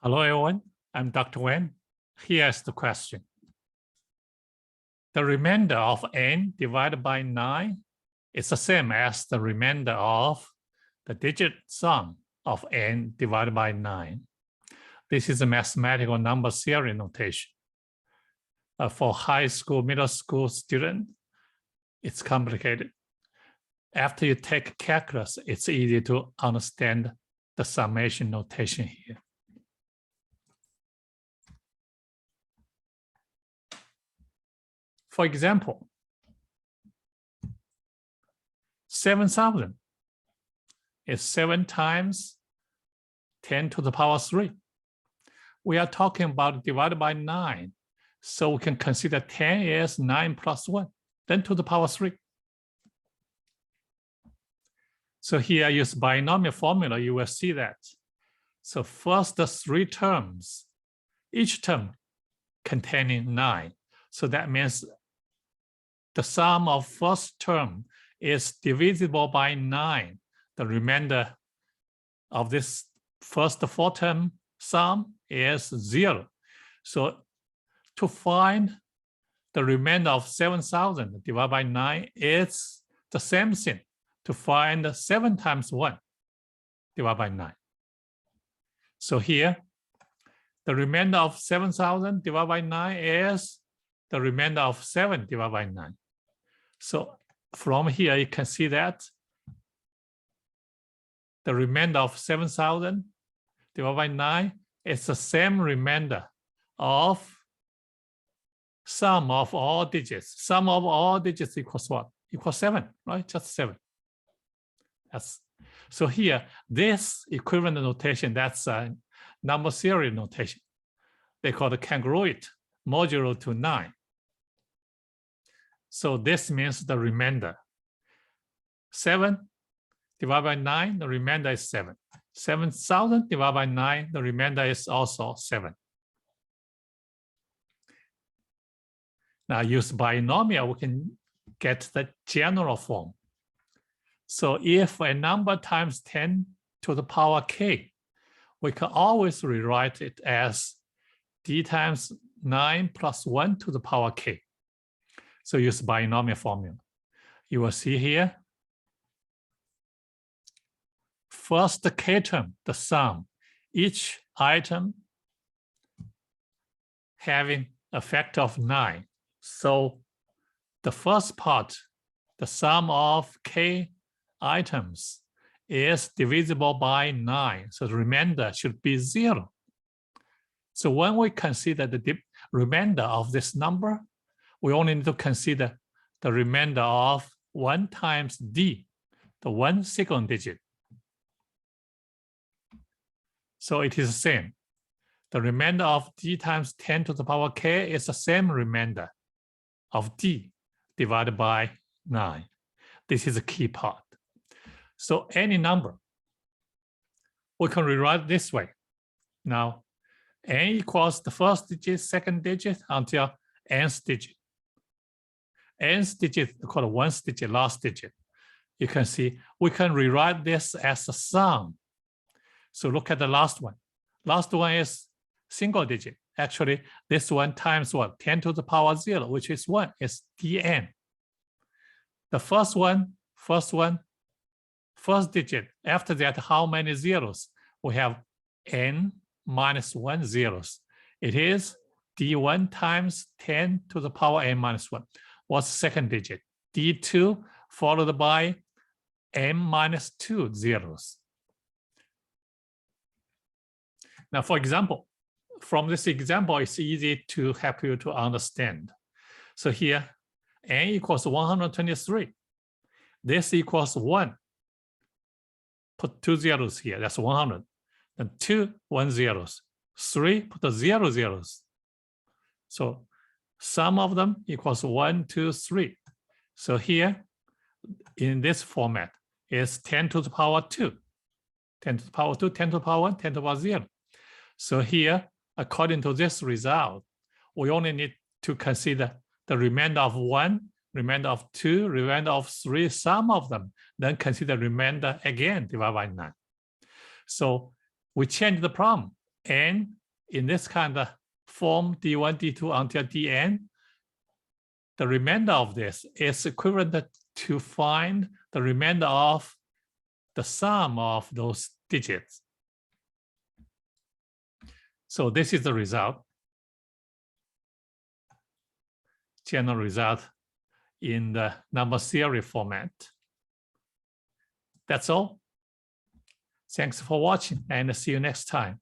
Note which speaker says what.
Speaker 1: Hello, everyone. I'm Dr. Wen. Here's the question. The remainder of n divided by 9 is the same as the remainder of the digit sum of n divided by 9. This is a mathematical number theory notation. For high school, middle school student, it's complicated. After you take calculus, it's easy to understand the summation notation here. For example, 7,000 is 7 times 10 to the power 3. We are talking about divided by 9, so we can consider 10 is 9 plus 1, then to the power 3. So here I use binomial formula, you will see that. So first the 3 terms, each term containing 9. So that means the sum of first term is divisible by 9. The remainder of this first 4 term sum is 0. So to find the remainder of 7,000 divided by 9, it's the same thing to find 7 times 1 divided by 9. So here, the remainder of 7,000 divided by 9 is the remainder of 7 divided by 9. So from here, you can see that the remainder of 7,000 divided by 9 is the same remainder of sum of all digits. Sum of all digits equals what? Equals 7, right? Just 7. So here, this equivalent notation, that's a number theory notation. They call it congruent modulo to 9. So this means the remainder. 7 divided by 9, the remainder is 7. 7,000 divided by 9, the remainder is also 7. Now use binomial, we can get the general form. So if a number times 10 to the power k, we can always rewrite it as d times 9 plus 1 to the power k. So use binomial formula. You will see here, first the k term, the sum, each item having a factor of 9. So the first part, the sum of k items is divisible by 9. So the remainder should be 0. So when we consider the remainder of this number, we only need to consider the remainder of 1 times d, the 1 second digit. So it is the same. The remainder of d times 10 to the power k is the same remainder of d divided by 9. This is a key part. So any number, we can rewrite this way. Now, n equals the first digit, second digit, until nth digit. Nth digit is called 1st digit, last digit. You can see we can rewrite this as a sum. So look at the last one. Last one is single digit. Actually, this one times what? 10 to the power 0, which is 1, is dn. The first digit. After that, how many zeros? We have n minus 1 zeros. It is d1 times 10 to the power n minus 1. What's the second digit? d2 followed by n minus 2 zeros. Now, for example, from this example, it's easy to help you to understand. So here, n equals 123. This equals 1. Put 2 zeros here, that's 100. Then 2 1 zeros. 3, put the 0 zeros. So sum of them equals 1, 2, 3. So here, in this format, is 10 to the power 2. 10 to the power 2, 10 to the power 1, 10 to the power 0. So here, according to this result, we only need to consider the remainder of 1, remainder of 2, remainder of 3, sum of them, then consider remainder again divided by 9. So we change the problem. And in this kind of form, D1, D2 until Dn, the remainder of this is equivalent to find the remainder of the sum of those digits. So this is the result, general result in the number theory format. That's all. Thanks for watching and see you next time.